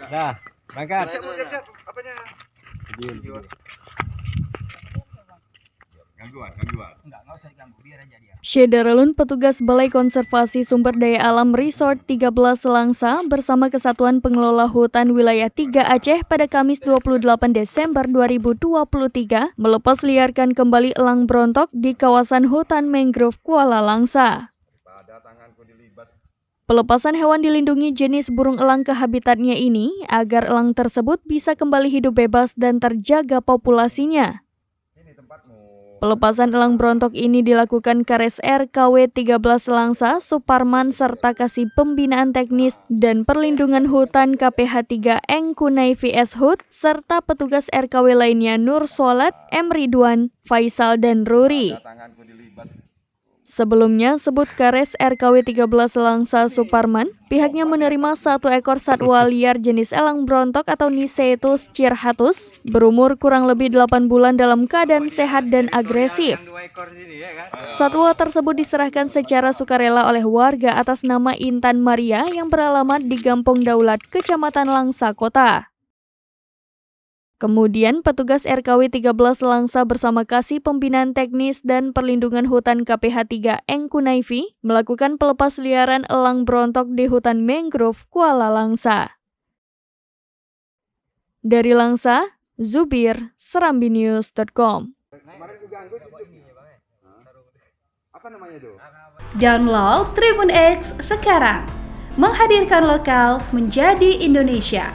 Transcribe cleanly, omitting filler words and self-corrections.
Dah, berangkat. Siap, apanya? Video. Gangguan. Enggak usah diganggu, biar aja dia. Syederalun petugas Balai Konservasi Sumber Daya Alam Resort 13 Langsa bersama Kesatuan Pengelola Hutan Wilayah 3 Aceh pada Kamis 28 Desember 2023 melepas liarkan kembali elang brontok di kawasan hutan mangrove Kuala Langsa. Pelepasan hewan dilindungi jenis burung elang ke habitatnya ini agar elang tersebut bisa kembali hidup bebas dan terjaga populasinya. Pelepasan elang brontok ini dilakukan Kares RKW 13 Langsa, Suparman, serta Kasih Pembinaan Teknis dan Perlindungan Hutan KPH 3 Engkunai VS Hut, serta petugas RKW lainnya Nur Solat, M. Ridwan, Faisal, dan Ruri. Sebelumnya, sebut Kares RKW 13 Langsa Suparman, pihaknya menerima 1 ekor satwa liar jenis elang brontok atau Nicetus cirrhatus, berumur kurang lebih 8 bulan dalam keadaan sehat dan agresif. Satwa tersebut diserahkan secara sukarela oleh warga atas nama Intan Maria yang beralamat di Gampong Daulat, Kecamatan Langsa Kota. Kemudian, petugas RKW 13 Langsa bersama Kasih Pembinaan Teknis dan Perlindungan Hutan KPH 3 Engkunaifi melakukan pelepas liaran elang brontok di hutan mangrove Kuala Langsa. Dari Langsa, Zubir, serambinews.com. Download Tribun X sekarang, menghadirkan lokal menjadi Indonesia.